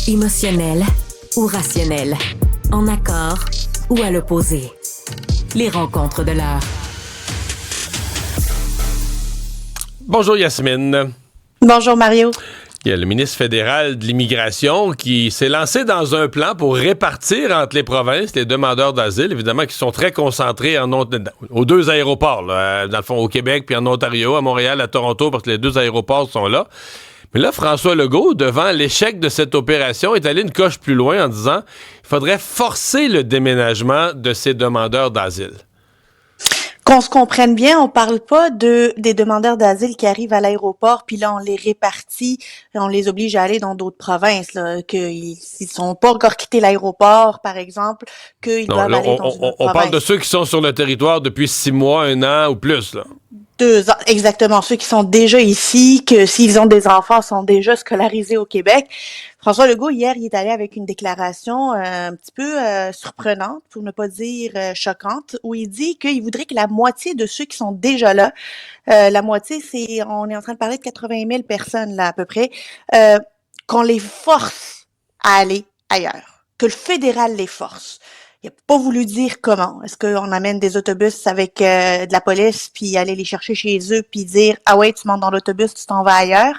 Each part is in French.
Émotionnel ou rationnel? En accord ou à l'opposé? Les rencontres de l'heure. Bonjour Yasmine. Bonjour Mario. Il y a le ministre fédéral de l'Immigration qui s'est lancé dans un plan pour répartir entre les provinces les demandeurs d'asile, évidemment, qui sont très concentrés aux deux aéroports, là, dans le fond, au Québec puis en Ontario, à Montréal, à Toronto, parce que les deux aéroports sont là. Mais là, François Legault, devant l'échec de cette opération, est allé une coche plus loin en disant qu'il faudrait forcer le déménagement de ces demandeurs d'asile. Qu'on se comprenne bien, on parle pas des demandeurs d'asile qui arrivent à l'aéroport, puis là, on les répartit, on les oblige à aller dans d'autres provinces, là, qu'ils sont pas encore quittés l'aéroport, par exemple, qu'ils doivent aller dans une autre province. On parle de ceux qui sont sur le territoire depuis 6 mois, 1 an ou plus, là. 2 ans, exactement. Ceux qui sont déjà ici, que s'ils ont des enfants, sont déjà scolarisés au Québec. François Legault, hier, il est allé avec une déclaration un petit peu surprenante, pour ne pas dire choquante, où il dit qu'il voudrait que la moitié de ceux qui sont déjà là, la moitié, on est en train de parler de 80 000 personnes, là, à peu près, qu'on les force à aller ailleurs, que le fédéral les force. Il n'a pas voulu dire comment. Est-ce qu'on amène des autobus avec de la police, puis aller les chercher chez eux, puis dire « Ah ouais, tu montes dans l'autobus, tu t'en vas ailleurs ».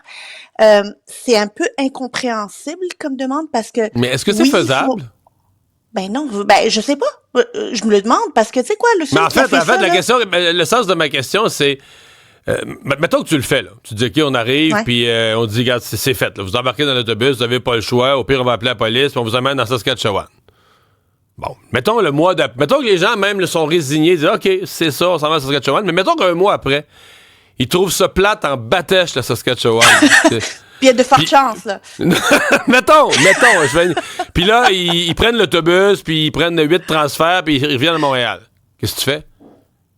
C'est un peu incompréhensible comme demande parce que... Mais est-ce que c'est faisable? Ben non, je sais pas. Je me le demande parce que tu sais quoi, le seul qui a fait ça, la question, le sens de ma question, c'est... mettons que tu le fais, là. Tu dis, OK, on arrive, puis on dit, regarde, c'est fait. Là. Vous embarquez dans l'autobus, vous n'avez pas le choix. Au pire, on va appeler la police, puis on vous amène dans Saskatchewan. Bon, mettons que les gens même sont résignés, disent OK, c'est ça, on s'en va à Saskatchewan, mais mettons qu'un mois après, ils trouvent ça plate en batèche, la Saskatchewan. Puis il y a de fortes chances, là. mettons, puis là, ils prennent l'autobus, puis ils prennent 8 transferts, puis ils reviennent à Montréal. Qu'est-ce que tu fais?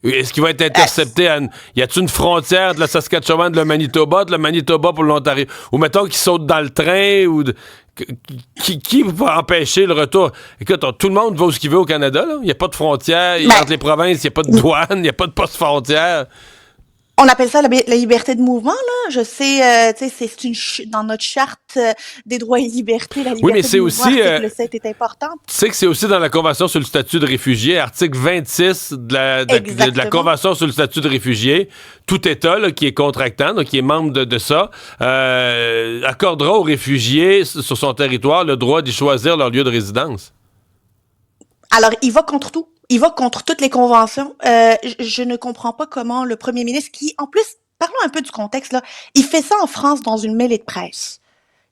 Est-ce qu'il va être intercepté y a-t-il une frontière de la Saskatchewan, de le Manitoba pour l'Ontario? Ou mettons qu'ils sautent dans le train, ou... Qui va empêcher le retour? Écoute, tout le monde va où ce qu'il veut au Canada, là. Il n'y a pas de frontière, entre les provinces, il n'y a pas de douane, il n'y a pas de poste frontière. On appelle ça la liberté de mouvement, là. Je sais, tu sais, dans notre charte des droits et libertés, la liberté de mouvement, article 7 est importante. Tu sais que c'est aussi dans la Convention sur le statut de réfugié, article 26 de la Convention sur le statut de réfugié. Tout État là, qui est contractant, donc qui est membre de ça, accordera aux réfugiés sur son territoire le droit d'y choisir leur lieu de résidence. Alors, il va contre tout. Il va contre toutes les conventions. Je ne comprends pas comment le premier ministre, qui, en plus, parlons un peu du contexte, là, il fait ça en France dans une mêlée de presse.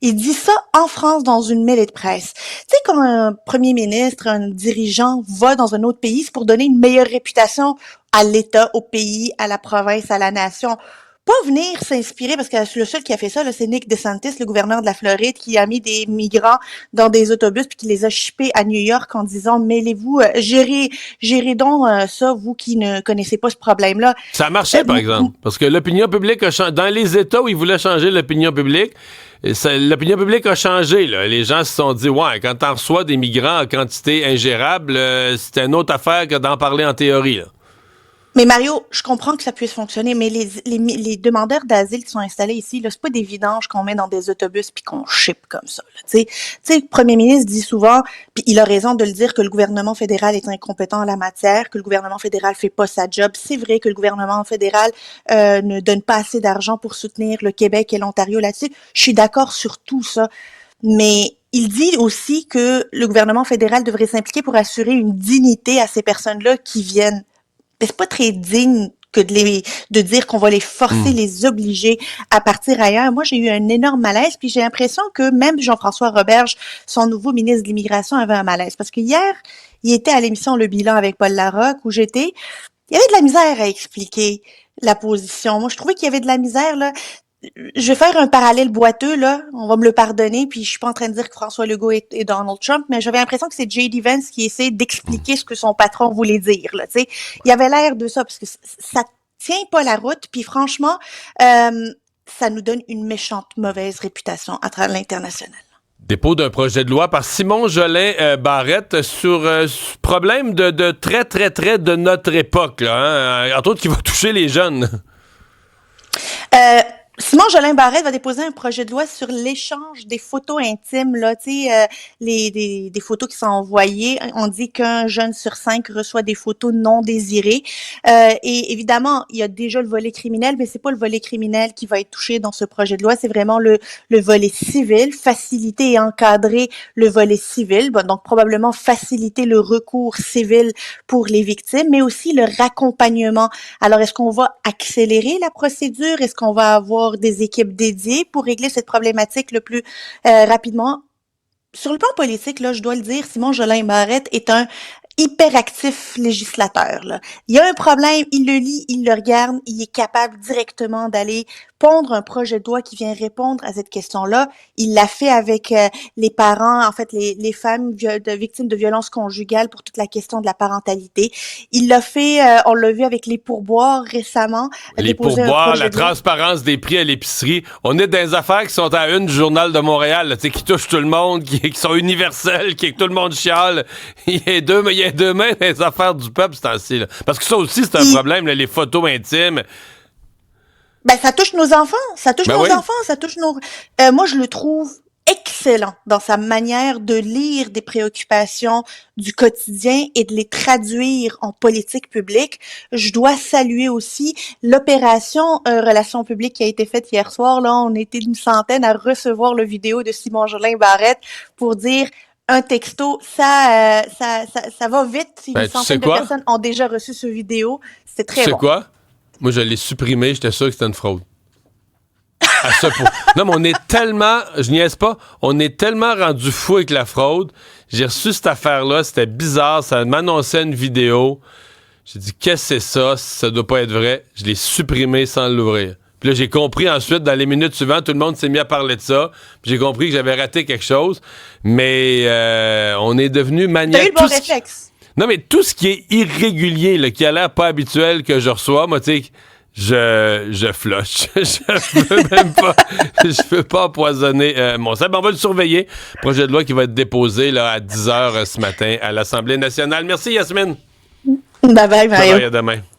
Il dit ça en France dans une mêlée de presse. Tu sais, quand un premier ministre, un dirigeant va dans un autre pays, c'est pour donner une meilleure réputation à l'État, au pays, à la province, à la nation. Pas venir s'inspirer, parce que le seul qui a fait ça, là, c'est Nick DeSantis, le gouverneur de la Floride, qui a mis des migrants dans des autobus puis qui les a shippés à New York en disant « Mêlez-vous, gérez donc ça, vous qui ne connaissez pas ce problème-là. » Ça a marché, par exemple, parce que l'opinion publique a changé. Dans les États où ils voulaient changer l'opinion publique, l'opinion publique a changé. Là. Les gens se sont dit « Ouais, quand t'en reçois des migrants en quantité ingérable, c'est une autre affaire que d'en parler en théorie. » là. Mais Mario, je comprends que ça puisse fonctionner, mais les demandeurs d'asile qui sont installés ici, là, c'est pas des vidanges qu'on met dans des autobus puis qu'on ship comme ça. Tu sais, le premier ministre dit souvent, puis il a raison de le dire, que le gouvernement fédéral est incompétent en la matière, que le gouvernement fédéral fait pas sa job. C'est vrai que le gouvernement fédéral ne donne pas assez d'argent pour soutenir le Québec et l'Ontario là-dessus. Je suis d'accord sur tout ça, mais il dit aussi que le gouvernement fédéral devrait s'impliquer pour assurer une dignité à ces personnes-là qui viennent. Mais c'est pas très digne que de dire qu'on va les forcer, les obliger à partir ailleurs. Moi, j'ai eu un énorme malaise, puis j'ai l'impression que même Jean-François Roberge, son nouveau ministre de l'Immigration, avait un malaise. Parce que hier, il était à l'émission Le Bilan avec Paul Larocque, où j'étais. Il y avait de la misère à expliquer la position. Moi, je trouvais qu'il y avait de la misère, là. Je vais faire un parallèle boiteux, là. On va me le pardonner, puis je suis pas en train de dire que François Legault est Donald Trump, mais j'avais l'impression que c'est J.D. Vance qui essaie d'expliquer ce que son patron voulait dire, là, tu sais. Il y avait l'air de ça, parce que ça tient pas la route, puis franchement, ça nous donne une méchante mauvaise réputation à travers l'international. Dépôt d'un projet de loi par Simon Jolin Barrette sur problème de très, très, très de notre époque, là, hein, entre autres qui va toucher les jeunes. Simon Jolin Barrette va déposer un projet de loi sur l'échange des photos intimes, là, tu sais, des photos qui sont envoyées. On dit qu'un jeune sur 5 reçoit des photos non désirées. Et évidemment, il y a déjà le volet criminel, mais c'est pas le volet criminel qui va être touché dans ce projet de loi. C'est vraiment le volet civil, faciliter et encadrer le volet civil. Bon, donc, probablement faciliter le recours civil pour les victimes, mais aussi le raccompagnement. Alors, est-ce qu'on va accélérer la procédure? Est-ce qu'on va avoir des équipes dédiées pour régler cette problématique le plus rapidement? Sur le plan politique, là, je dois le dire, Simon Jolin Barrette est un hyperactif législateur, là. Il y a un problème, il le lit, il le regarde, il est capable directement d'aller pondre un projet de loi qui vient répondre à cette question-là. Il l'a fait avec les parents, en fait, les femmes victimes de violences conjugales pour toute la question de la parentalité. Il l'a fait, on l'a vu avec les pourboires récemment. Les pourboires, la transparence des prix à l'épicerie. On est dans des affaires qui sont à une du Journal de Montréal, là, qui touchent tout le monde, qui sont universelles, que tout le monde chiale. Il y a deux mains dans les affaires du peuple, c'est ainsi. Parce que ça aussi, c'est un problème, là, les photos intimes. Ben, ça touche nos enfants, ça touche nos oui. enfants, ça touche nos... moi, je le trouve excellent dans sa manière de lire des préoccupations du quotidien et de les traduire en politique publique. Je dois saluer aussi l'opération Relations publiques qui a été faite hier soir. Là, on était une centaine à recevoir le vidéo de Simon Jolin Barrette pour dire... Un texto, ça va vite. Une centaine de personnes ont déjà reçu ce vidéo. C'est très bon. C'est quoi? Moi, je l'ai supprimé. J'étais sûr que c'était une fraude. À ce point. Non, mais on est tellement... Je niaise pas. On est tellement rendu fou avec la fraude. J'ai reçu cette affaire-là. C'était bizarre. Ça m'annonçait une vidéo. J'ai dit, qu'est-ce que c'est ça? Ça doit pas être vrai. Je l'ai supprimé sans l'ouvrir. Puis là, j'ai compris ensuite, dans les minutes suivantes, tout le monde s'est mis à parler de ça. Puis j'ai compris que j'avais raté quelque chose. Mais on est devenu maniaque. T'as eu le bon réflexe. Non, mais tout ce qui est irrégulier, là, qui a l'air pas habituel que je reçois, moi, tu sais, je flush. Je veux pas empoisonner mon sang. On va le surveiller. Projet de loi qui va être déposé là, à 10h ce matin à l'Assemblée nationale. Merci, Yasmine. Bye bye, Mario. Bye bye, à demain.